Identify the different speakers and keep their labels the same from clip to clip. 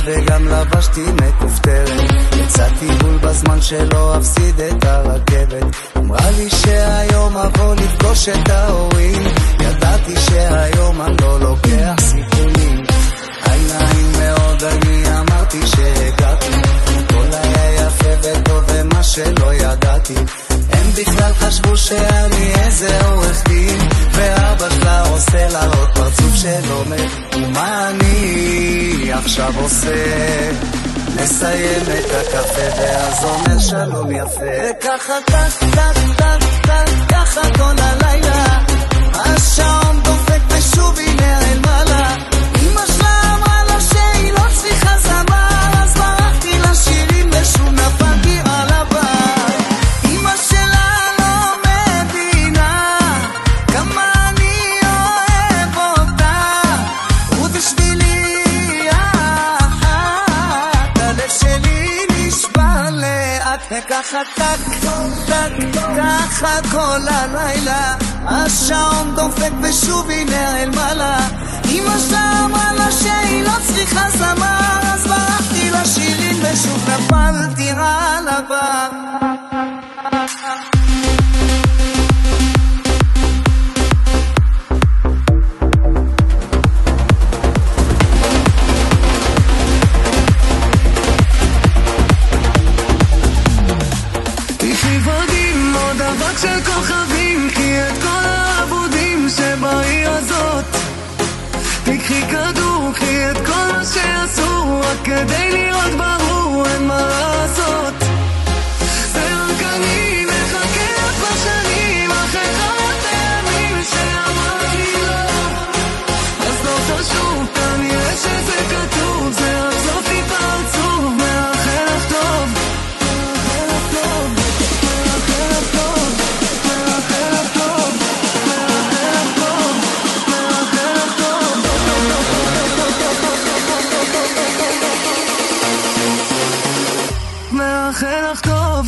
Speaker 1: וגם לבשתי מכופתרת. יצאתי בול בזמן שלא אפסיד את הרכבת. אמרה לי שהיום אבוא לפגוש את ההורים. ידעתי שהיום אני לא לוקח סיכונים. עיניים מאוד אני אמרתי שהגעתי. הכל היה יפה וטוב ומה שלא ידעתי. הם בכלל חשבו שאני איזה עורך דין, ואבא שלה עושה לה עוד פרצוף שלא מת. ומה אני עכשיו עושה? נסיים את הקפה ואז אומר שלום יפה. וככה טק טק טק טק ככה כל הלילה, השעון דופק ושוב היא נעלמה. אמא שלה אמרה לה שהיא לא צריכה זמר, אז ברחתי לשירים ושוב נפלתי על הבית. אמא שלה לא מבינה כמה אני אוהב אותה, ובשבילי הלב שלי נשבר לאט. וככה טק טק ככה כל הלילה, השעון דופק ושוב היא נעלמה לה. אמא שלה אמרה לה שהיא לא צריכה זמר, אז ברחתי לשירים ושוב נפלתי על הבא.
Speaker 2: תחי ורדים עוד אבק של כוכבים, כי את כל העבודים שבעיר הזאת. תקחי כדור, קחי את כל מה שאסור, רק כדי לראות ברור, אין מה לעשות. זה רק אני מחכה לך בשנים, אחרי חלת הימים שאמרתי לא. אז לא חשוב, כנראה שזה כתוב, זה רק סוף טיפה עצוב. מאחל לך טוב, מאחל לך טוב, מאחל לך טוב, מאחל לך טוב, מאחל לך טוב, מאחל לך טוב, מאחל לך טוב.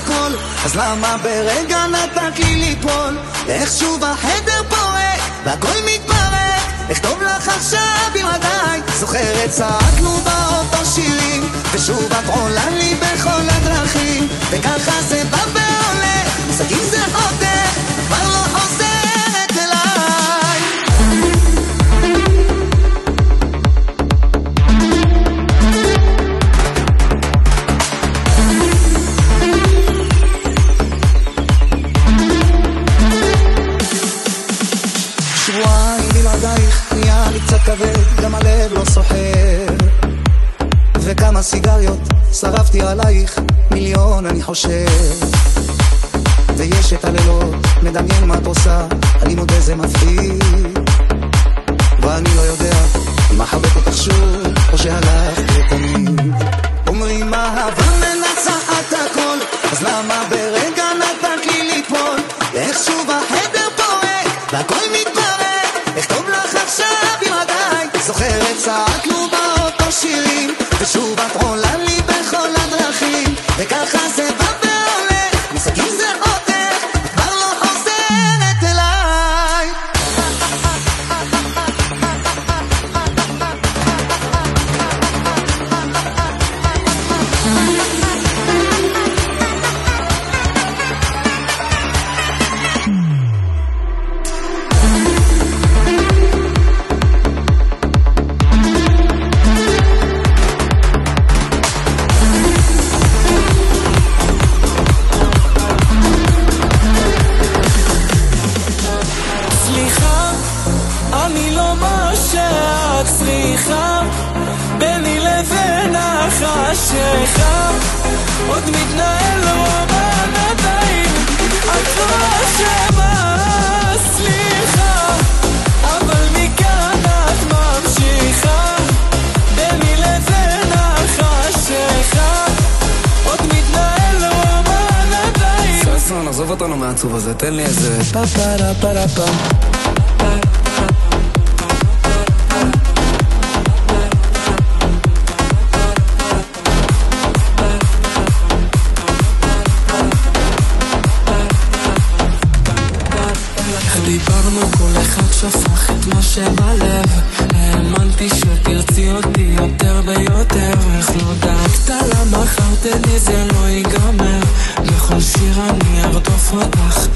Speaker 1: הכל, אז למה ברגע נתת לי ליפול? איך שוב החדר פורק והכל מתפרק, איך טוב לך עכשיו בלעדיי. זוכרת צעקנו באוטו שירים, ושוב את עולה לי בכל הדרכים, וככה זה בא ועולה, מושגים זה חותך, כבר לא חוזרת אליי. שבועיים בלעדייך נהיה לי קצת כבד, גם הלב לא סוחר, וכמה סיגריות שרפתי עלייך, מיליון אני חושב. ויש את הלילות, מדמיין מה את עושה, אני מודה זה מפחיד, ואני לא יודע אם אחבק אותך שוב או שהלכת לתמיד. אומרים אהבה מנצחת הכל, אז למה ברגע נתת לי ליפול? איך שוב החדר פורק והכל מתפרק, איך טוב לך עכשיו בלעדיי. זוכרת צעקנו באוטו שירים, ושוב את עולה לי בכל הדרכים, וככה זה בא ועולה, מושגים זה חותך, את כבר לא חוזרת אליי.
Speaker 2: ביני לבין החשיכה עוד מתנהל רומן עדיין, את לא אשמה, סליחה, אבל מכאן את ממשיכה. ביני לבין החשיכה עוד מתנהל רומן עדיין.
Speaker 3: ששון, עזוב אותנו מהעצוב הזה, תן לי איזה פאפרה פרה פם.
Speaker 2: דיברנו, כל אחד שפך את מה שבלב, האמנתי שתרצי אותי יותר ויותר, איך לא דאגת למה חרטני זה לא ייגמר, בכל שיר אני ארדוף אותך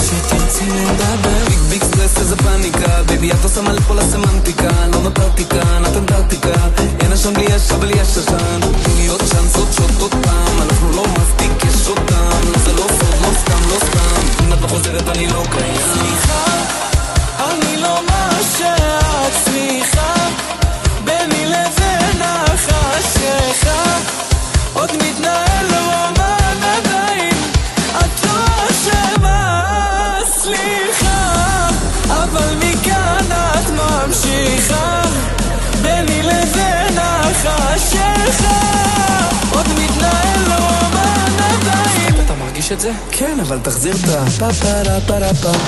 Speaker 2: שתרצי לדבר.
Speaker 3: ביג ביג סטרס איזה פניקה, ביבי את עושה מלא פה לסמנטיקה, לא נותרתי כאן, את אנטרטיקה, אין השם בלי יש אבל יש השן, תני עוד צ'אנסות שוט עוד פעם, אנחנו לא מספיק יש אותם, לא זה לא סוד, לא סתם, לא סתם, אם את לא חוזרת אני לא קיים.
Speaker 2: סליחה, אני לא מה שאת צריכה, ביני לבין החשיכה עוד מתנהל רומן עדיין, את לא אשמה, סליחה, אבל מכאן את ממשיכה. ביני לבין החשיכה עוד מתנהל רומן עדיין.
Speaker 3: אתה מרגיש את זה? כן, אבל תחזיר את הפאפרה פרה פם.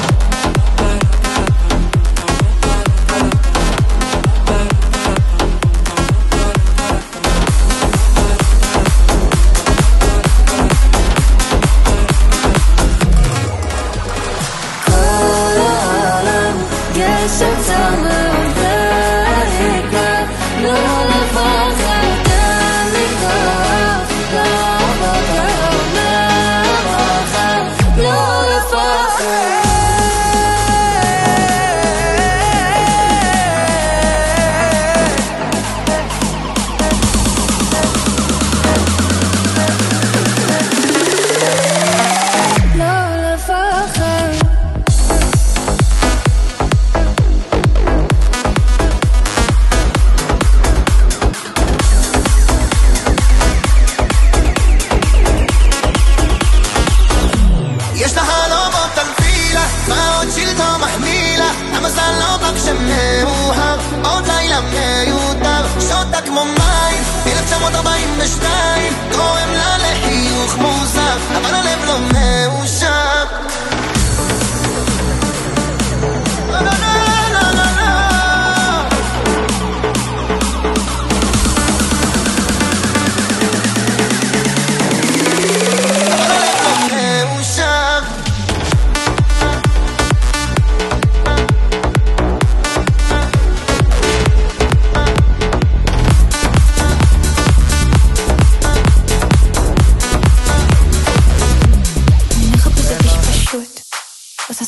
Speaker 1: גורם לה לחיוך מוזר, אבל הלב לא מאושר. אבל הלב לא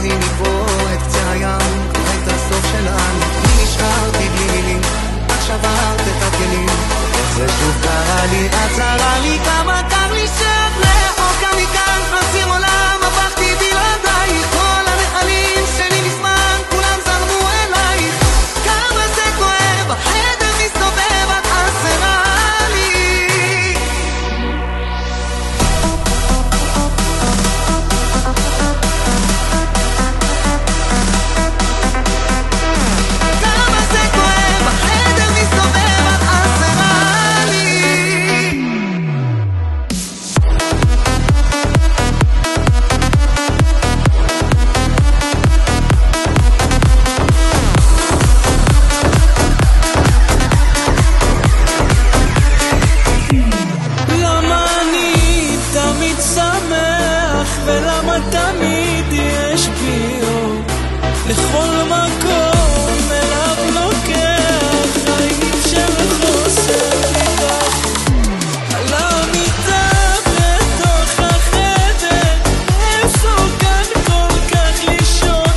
Speaker 1: רואים מפה את קצה הים, את הסוף שלנו. אני נשארתי בלי מילים, את שברת את הכלים. איך זה שוב קרה לי, את זרה לי, כמה קר לי שאת רחוקה מכאן. חציר עולם הפכתי בלעדייך, כל הנחלים שלי מזמן כולם זרמו אלייך. כמה זה כואב, החדר מסתובב, את חסרה לי. כמה זה כואב, החדר מסתובב, את חסרה לי.
Speaker 3: למה אני תמיד שמח ולמה תמיד יש בי אור לכל מקום אליו לוקח חיים של חוסר ביטחון על המיטה בתוך החדר מסוכן כל כך לישון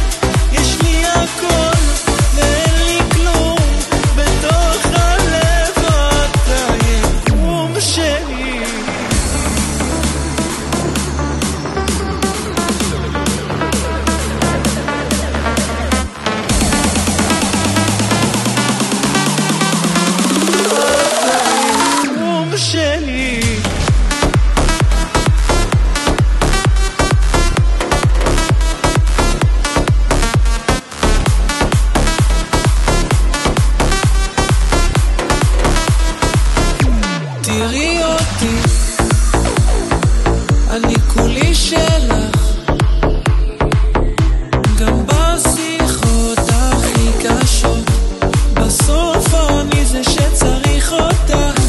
Speaker 3: יש לי הכל ואין לי כלום בתוך הלב אתה יקום שלי שלי תראי אותי אני כולי שלך גם בשיחות הכי קשות בסוף אני זה שצריך אותך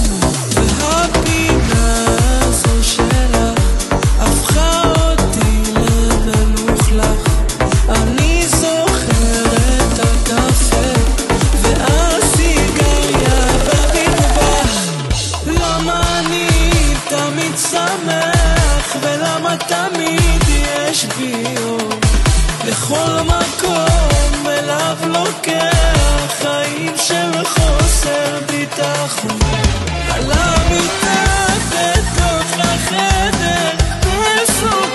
Speaker 3: והפינה הזו שלך הפכה אותי למלוכלך אני זוכר את הקפה והסיגריה במטבח למה אני תמיד שמח ולמה תמיד יש בי אור לכל מקום אליו לוקח חיים של חוסר ביטחון על המיטה בתוך החדר מסוכן